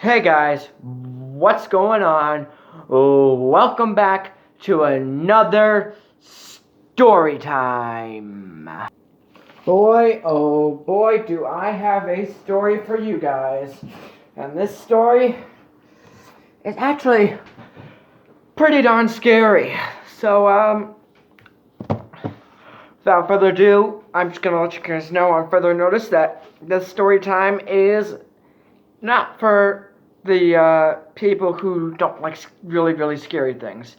Hey guys, what's going on? Welcome back to another story time. Boy, oh boy, do I have a story for you guys. And this story is actually pretty darn scary. So, without further ado, I'm just gonna let you guys know on further notice that this story time is not for the people who don't like really scary things.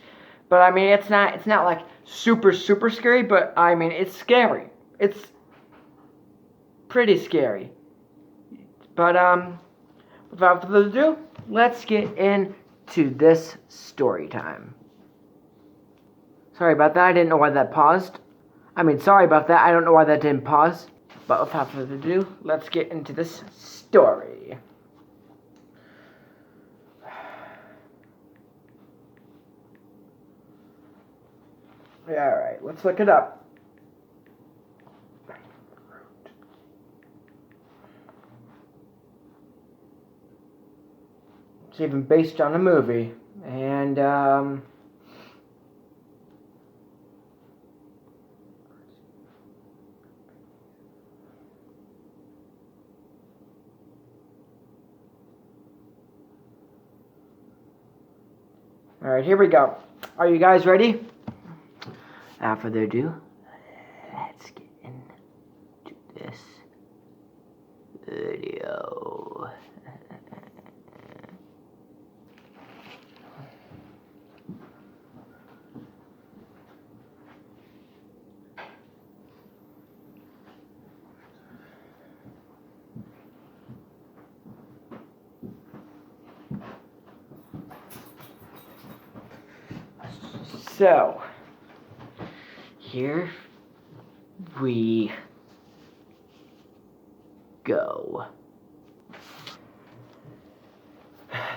But I mean, it's not like super scary, but I mean, it's scary. It's pretty scary. But without further ado, let's get into this story time. Sorry about that. I didn't know why that paused. Sorry about that. I don't know why that didn't pause. But without further ado, let's get into this story. Alright, let's look it up. It's even based on a movie. And, alright, here we go. Are you guys ready? Without further ado, let's get into this video. So, here we go.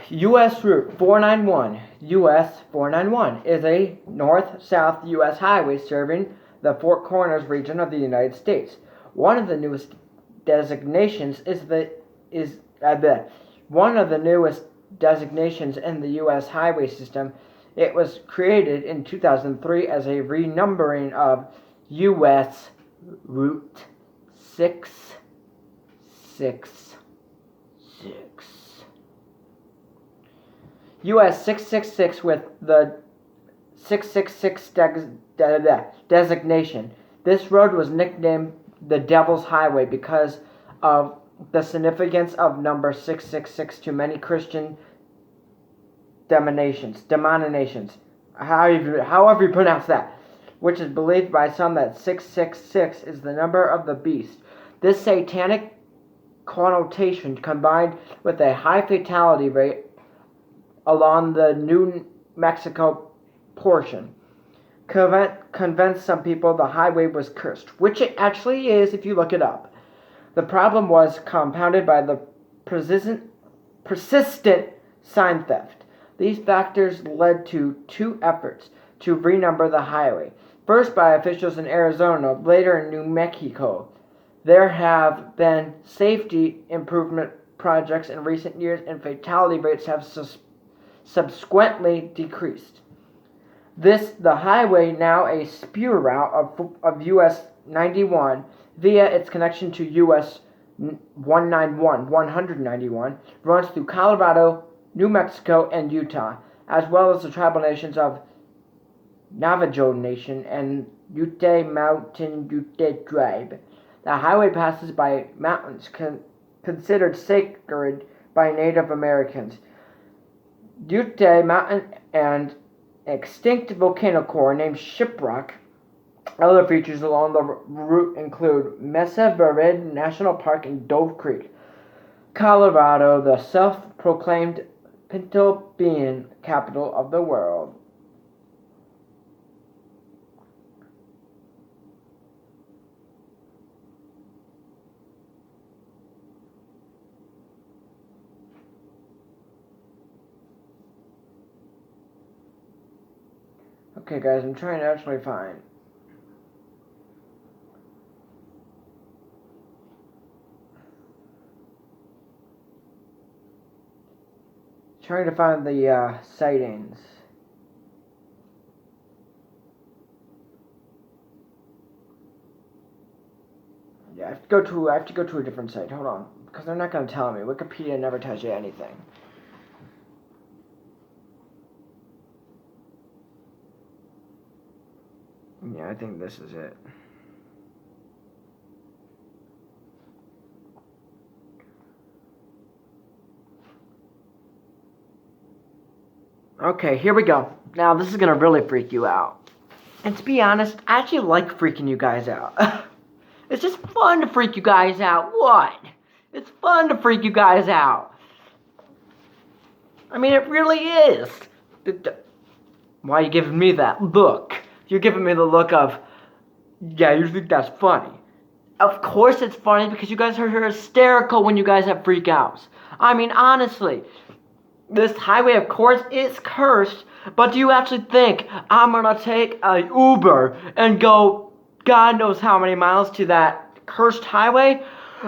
U.S. Route 491, U.S. 491, is a north-south U.S. highway serving the Four Corners region of the United States. One of the newest designations one of the newest designations in the U.S. highway system. It was created in 2003 as a renumbering of U.S. Route 666. U.S. 666 with the 666 designation. This road was nicknamed the Devil's Highway because of the significance of number 666 to many Christian denominations, however you pronounce that, which is believed by some that 666 is the number of the beast. This satanic connotation, combined with a high fatality rate along the New Mexico portion, convinced some people the highway was cursed, which it actually is if you look it up. The problem was compounded by the persistent sign theft. These factors led to two efforts to renumber the highway. First by officials in Arizona, later in New Mexico. There have been safety improvement projects in recent years, and fatality rates have subsequently decreased. The highway, now a spur route of US 91 via its connection to US 191, runs through Colorado, New Mexico, and Utah, as well as the tribal nations of Navajo Nation and Ute Mountain Ute Tribe. The highway passes by mountains considered sacred by Native Americans. Ute Mountain and extinct volcano core named Shiprock. Other features along the route include Mesa Verde National Park and Dove Creek, Colorado, the self-proclaimed Pinto Bean capital of the world. Okay guys, I'm trying to actually find. trying to find the sightings. Yeah, I have to go to a different site. Hold on, because they're not going to tell me. Wikipedia never tells you anything. Yeah, I think this is it. Okay, here we go. Now, this is going to really freak you out. And to be honest, I actually like freaking you guys out. It's just fun to freak you guys out. What? It's fun to freak you guys out. I mean, it really is. Why are you giving me that look? You're giving me the look of, yeah, you think that's funny. Of course it's funny because you guys are hysterical when you guys have freakouts. I mean, honestly, this highway, of course, is cursed, but do you actually think I'm gonna take a Uber and go God knows how many miles to that cursed highway?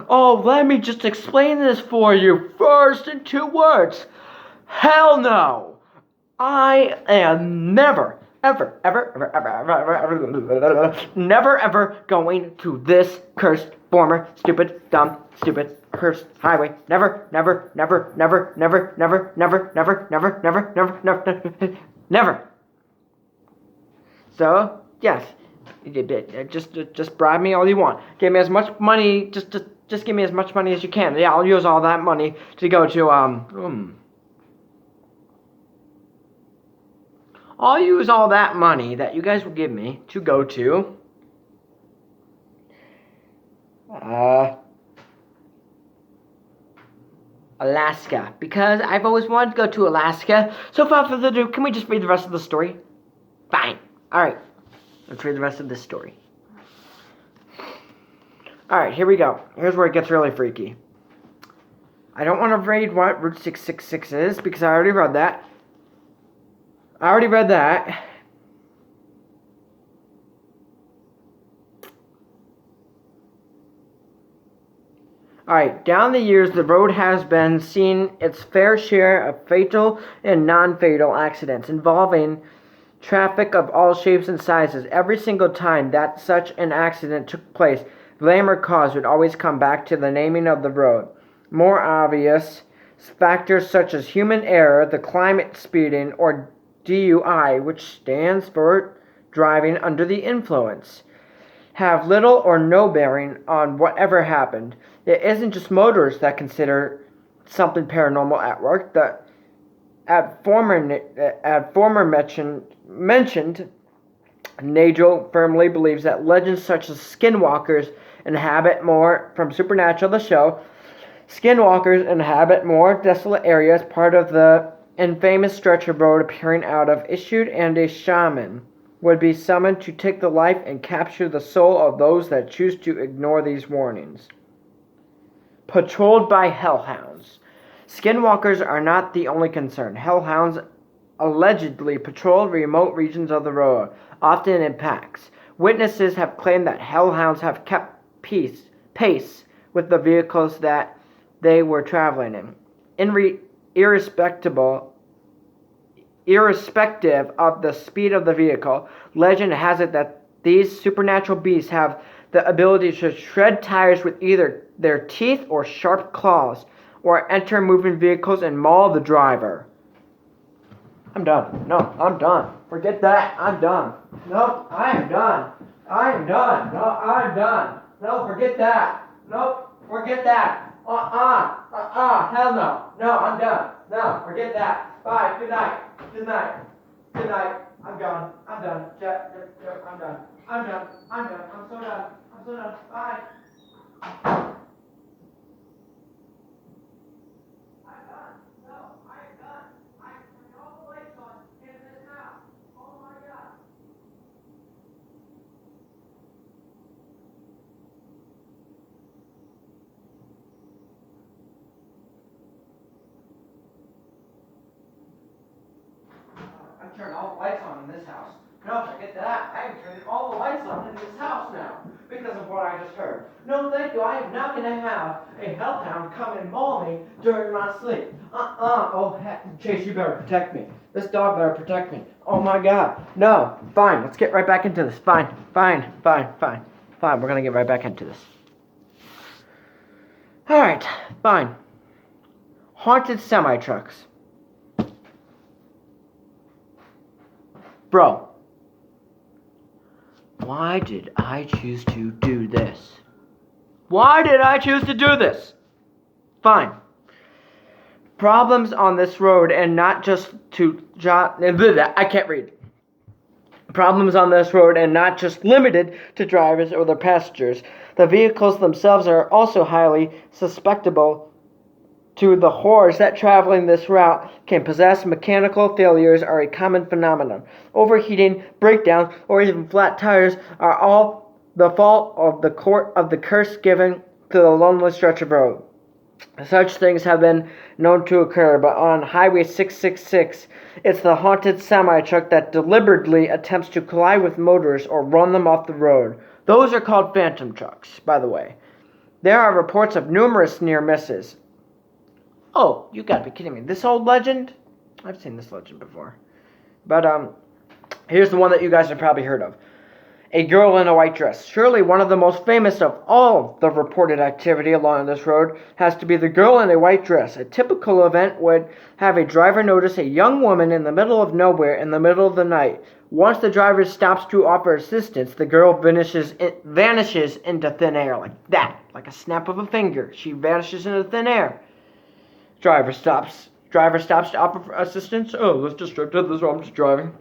Oh, let me just explain this for you first in 2 words. Hell no! I am never, ever, never, ever going to this cursed, former, stupid, dumb, stupid, cursed highway. Never. So, yes, just bribe me all you want. Give me as much money, just give me as much money as you can. Yeah, I'll use all that money to go to, I'll use all that money that you guys will give me to go to Alaska, because I've always wanted to go to Alaska. So without further ado, can we just read the rest of the story? Fine. Alright, let's read the rest of this story. Alright, here we go. Here's where it gets really freaky. I don't want to read what Route 666 is, because I already read that. Alright, down the years, the road has been seen its fair share of fatal and non-fatal accidents involving traffic of all shapes and sizes. Every single time that such an accident took place, blame or cause would always come back to the naming of the road. More obvious factors such as human error, the climate, speeding, or DUI, which stands for driving under the influence, have little or no bearing on whatever happened. It isn't just motorists that consider something paranormal at work. Former mentioned, Nagel firmly believes that legends such as skinwalkers inhabit more from Supernatural, the show. Skinwalkers inhabit more desolate areas, part of the infamous stretch of road appearing out of issued, and a shaman would be summoned to take the life and capture the soul of those that choose to ignore these warnings. Patrolled by hellhounds. Skinwalkers are not the only concern. Hellhounds allegedly patrol remote regions of the road, often in packs. Witnesses have claimed that hellhounds have kept pace with the vehicles that they were traveling in. Irrespective of the speed of the vehicle, legend has it that these supernatural beasts have the ability to shred tires with either their teeth or sharp claws, or enter moving vehicles and maul the driver. I'm done. No, I'm done. Forget that. I'm done. Nope, I am done. I am done. No, I'm done. No, forget that. Nope, forget that. Hell no. No, I'm done. No, forget that. Bye. Good night. Good night. Good night. I'm gone. I'm done. I'm done. I'm done. I'm done. I'm so done. I'm so done. Bye. I'm done. No, I am done. I turn all the lights on in this house. Oh my God. I turned all the lights on in this house. No, forget that. I am turning all the lights on in this house now because of what I just heard. No, thank you. I am not going to have a hellhound come and maul me during my sleep. Oh, heck. Chase, you better protect me. This dog better protect me. Oh, my God. No. Fine. Let's get right back into this. Fine. We're going to get right back into this. All right. Fine. Haunted semi-trucks. Bro. Why did I choose to do this? Fine. Problems on this road and not just to I can't read. Problems on this road and not just limited to drivers or their passengers. The vehicles themselves are also highly susceptible to the horrors that traveling this route can possess. Mechanical failures are a common phenomenon. Overheating, breakdown, or even flat tires are all the fault of the curse given to the lonely stretch of road. Such things have been known to occur, but on Highway 666, it's the haunted semi-truck that deliberately attempts to collide with motorists or run them off the road. Those are called phantom trucks, by the way. There are reports of numerous near misses. Oh, you gotta be kidding me. This old legend? I've seen this legend before. But, here's the one that you guys have probably heard of. A girl in a white dress. Surely one of the most famous of all the reported activity along this road has to be the girl in a white dress. A typical event would have a driver notice a young woman in the middle of nowhere in the middle of the night. Once the driver stops to offer assistance, the girl vanishes into thin air like that. Like a snap of a finger. She vanishes into thin air. Driver stops to offer assistance. Oh, let's just drive to this. I'm just driving.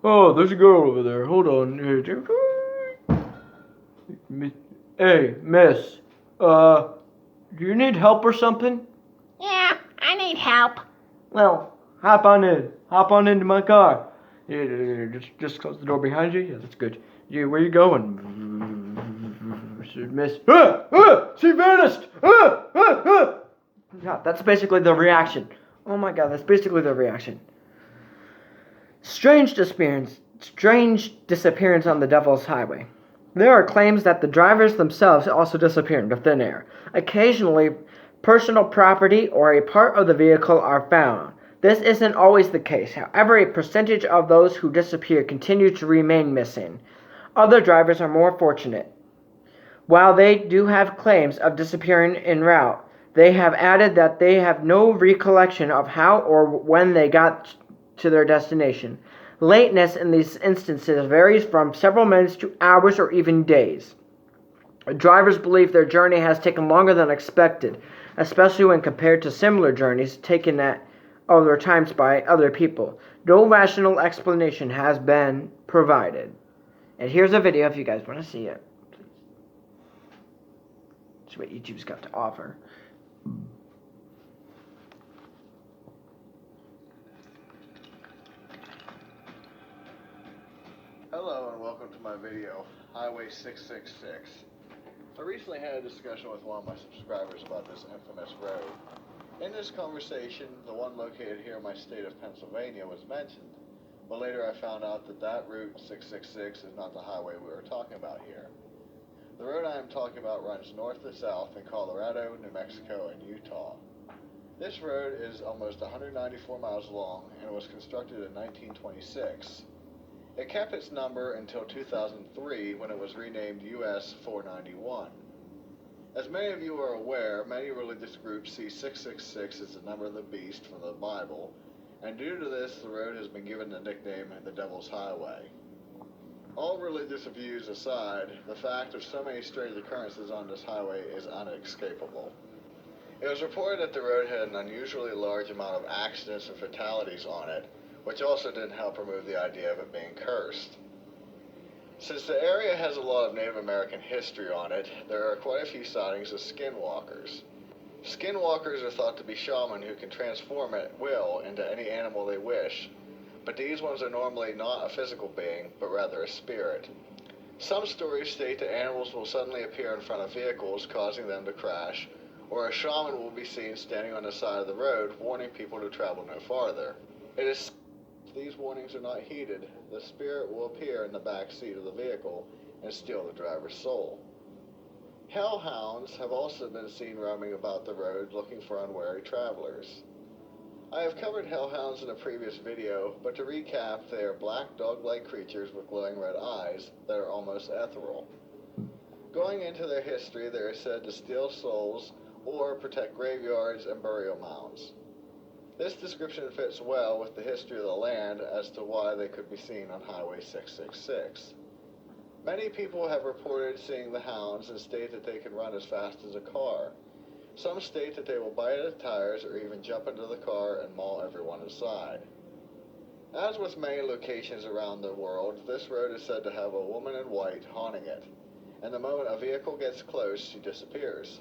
Oh, there's a girl over there. Hold on. Hey, miss. Do you need help or something? Yeah, I need help. Well, hop on in. Hop on into my car. Yeah, just close the door behind you. Yeah, that's good. Yeah, where you going? Miss. She vanished. Yeah, that's basically the reaction. Oh my God, that's basically the reaction. Strange disappearance on the Devil's Highway. There are claims that the drivers themselves also disappear into thin air. Occasionally, personal property or a part of the vehicle are found. This isn't always the case. However, a percentage of those who disappear continue to remain missing. Other drivers are more fortunate. While they do have claims of disappearing en route, they have added that they have no recollection of how or when they got to their destination. Lateness in these instances varies from several minutes to hours or even days. Drivers believe their journey has taken longer than expected, especially when compared to similar journeys taken at other times by other people. No rational explanation has been provided. And here's a video if you guys want to see it. That's what YouTube's got to offer. Hello and welcome to my video, Highway 666. I recently had a discussion with one of my subscribers about this infamous road. In this conversation, the one located here in my state of Pennsylvania was mentioned, but later I found out that route 666 is not the highway we were talking about here. The road I am talking about runs north to south in Colorado, New Mexico, and Utah. This road is almost 194 miles long and was constructed in 1926. It kept its number until 2003 when it was renamed US 491. As many of you are aware, many religious groups see 666 as the number of the beast from the Bible, and due to this, the road has been given the nickname the Devil's Highway. All religious views aside, the fact of so many strange occurrences on this highway is unescapable. It was reported that the road had an unusually large amount of accidents and fatalities on it, which also didn't help remove the idea of it being cursed. Since the area has a lot of Native American history on it, there are quite a few sightings of skinwalkers. Skinwalkers are thought to be shaman who can transform at will into any animal they wish, but these ones are normally not a physical being, but rather a spirit. Some stories state that animals will suddenly appear in front of vehicles, causing them to crash, or a shaman will be seen standing on the side of the road, warning people to travel no farther. It is these warnings are not heeded, the spirit will appear in the back seat of the vehicle and steal the driver's soul. Hellhounds have also been seen roaming about the road looking for unwary travelers. I have covered hellhounds in a previous video, but to recap, they are black dog-like creatures with glowing red eyes that are almost ethereal. Going into their history, they are said to steal souls or protect graveyards and burial mounds. This description fits well with the history of the land as to why they could be seen on Highway 666. Many people have reported seeing the hounds and state that they can run as fast as a car. Some state that they will bite at the tires or even jump into the car and maul everyone inside. As with many locations around the world, this road is said to have a woman in white haunting it, and the moment a vehicle gets close, she disappears.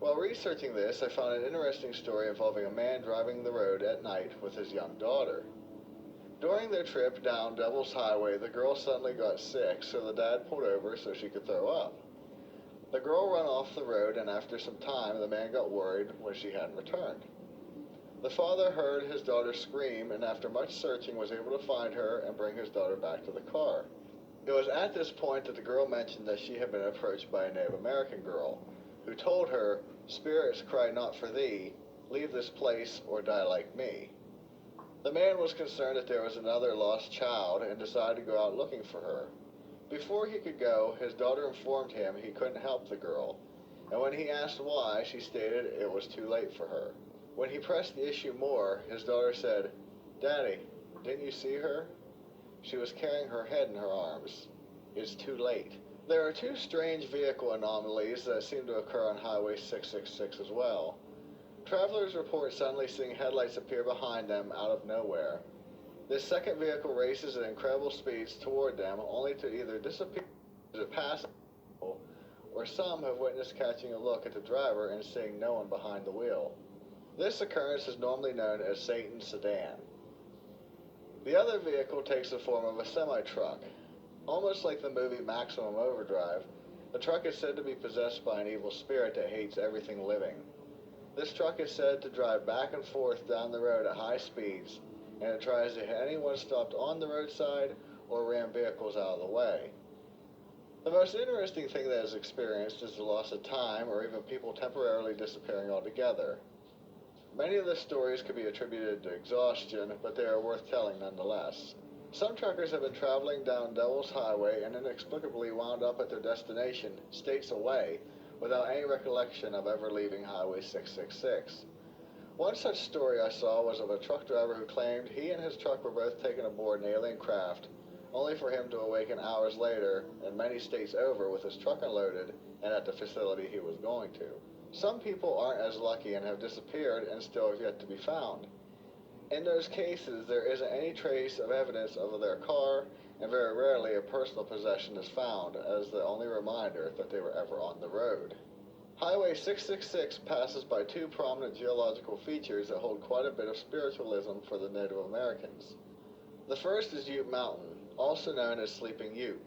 While researching this, I found an interesting story involving a man driving the road at night with his young daughter. During their trip down Devil's Highway, the girl suddenly got sick, so the dad pulled over so she could throw up. The girl ran off the road, and after some time, the man got worried when she hadn't returned. The father heard his daughter scream, and after much searching was able to find her and bring his daughter back to the car. It was at this point that the girl mentioned that she had been approached by a Native American girl, who told her, "Spirits cry not for thee, leave this place or die like me." The man was concerned that there was another lost child and decided to go out looking for her. Before he could go, his daughter informed him he couldn't help the girl, and when he asked why, she stated it was too late for her. When he pressed the issue more, his daughter said, "Daddy, didn't you see her? She was carrying her head in her arms. It's too late." There are two strange vehicle anomalies that seem to occur on Highway 666 as well. Travelers report suddenly seeing headlights appear behind them out of nowhere. This second vehicle races at incredible speeds toward them, only to either disappear as it passes, or some have witnessed catching a look at the driver and seeing no one behind the wheel. This occurrence is normally known as Satan's sedan. The other vehicle takes the form of a semi-truck. Almost like the movie Maximum Overdrive, the truck is said to be possessed by an evil spirit that hates everything living. This truck is said to drive back and forth down the road at high speeds, and it tries to hit anyone stopped on the roadside or ram vehicles out of the way. The most interesting thing that is experienced is the loss of time or even people temporarily disappearing altogether. Many of the stories could be attributed to exhaustion, but they are worth telling nonetheless. Some truckers have been traveling down Devil's Highway and inexplicably wound up at their destination, states away, without any recollection of ever leaving Highway 666. One such story I saw was of a truck driver who claimed he and his truck were both taken aboard an alien craft, only for him to awaken hours later and many states over with his truck unloaded and at the facility he was going to. Some people aren't as lucky and have disappeared and still have yet to be found. In those cases, there isn't any trace of evidence of their car, and very rarely a personal possession is found as the only reminder that they were ever on the road. Highway 666 passes by two prominent geological features that hold quite a bit of spiritualism for the Native Americans. The first is Ute Mountain, also known as Sleeping Ute,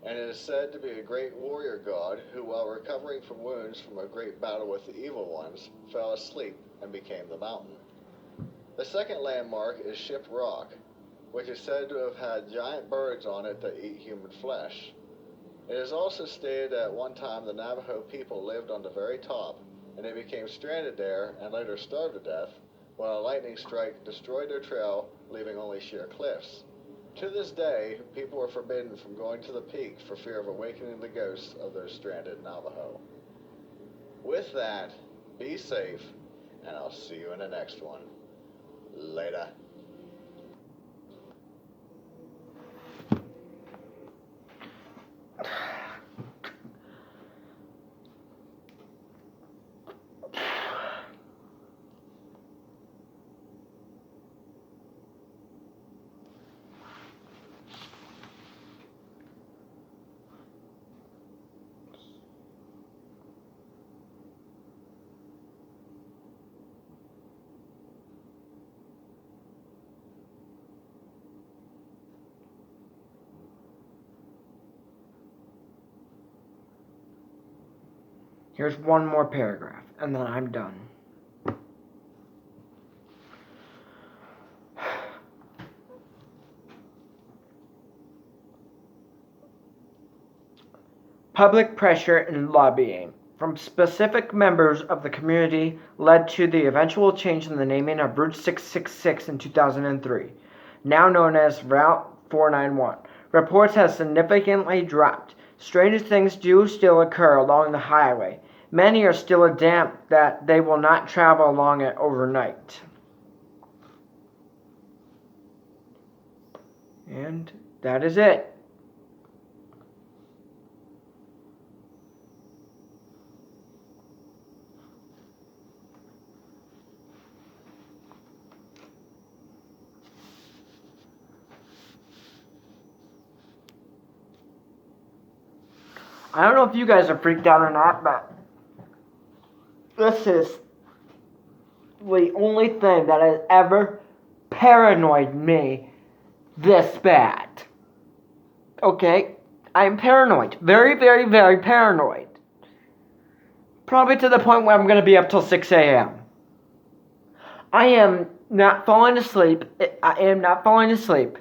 and it is said to be a great warrior god who, while recovering from wounds from a great battle with the evil ones, fell asleep and became the mountain. The second landmark is Ship Rock, which is said to have had giant birds on it that eat human flesh. It is also stated that at one time the Navajo people lived on the very top, and they became stranded there and later starved to death when a lightning strike destroyed their trail, leaving only sheer cliffs. To this day, people are forbidden from going to the peak for fear of awakening the ghosts of those stranded Navajo. With that, be safe, and I'll see you in the next one. Later. Here's one more paragraph, and then I'm done. Public pressure and lobbying from specific members of the community led to the eventual change in the naming of Route 666 in 2003, now known as Route 491. Reports have significantly dropped. Strange things do still occur along the highway. Many are still adamant that they will not travel along it overnight. And that is it. I don't know if you guys are freaked out or not, but this is the only thing that has ever paranoid me this bad. Okay? I'm paranoid. Very, very, very paranoid. Probably to the point where I'm going to be up till 6 a.m. I am not falling asleep. I am not falling asleep.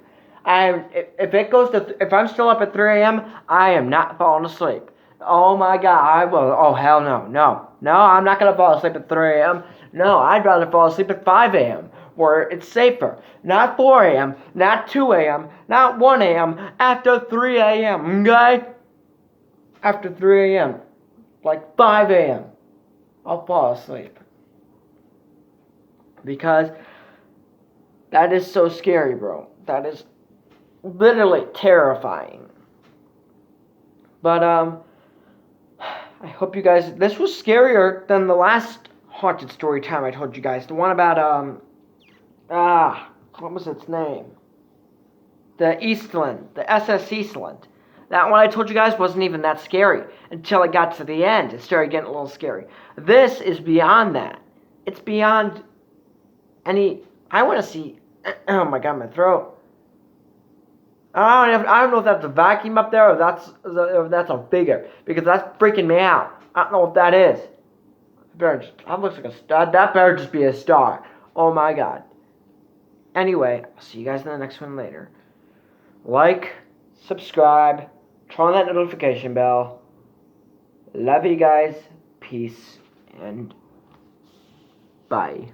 If I'm still up at 3 a.m., I am not falling asleep. Oh my God, I will. Oh hell no, no, I'm not gonna fall asleep at 3 a.m. No, I'd rather fall asleep at 5 a.m. where it's safer. Not 4 a.m., not 2 a.m., not 1 a.m. After 3 a.m. Okay? After 3 a.m., like 5 a.m., I'll fall asleep because that is so scary, bro. That is literally terrifying. But I hope you guys, this was scarier than the last haunted story time I told you guys. The one about what was its name? The Eastland, the SS Eastland. That one I told you guys wasn't even that scary until it got to the end. It started getting a little scary. This is beyond that. It's beyond any. I want to see. Oh my God, my throat. I don't know if that's a vacuum up there or that's a figure, because that's freaking me out. I don't know what that is. That looks like a star. That better just be a star. Oh my God. Anyway, I'll see you guys in the next one later. Like, subscribe, turn on that notification bell. Love you guys. Peace and bye.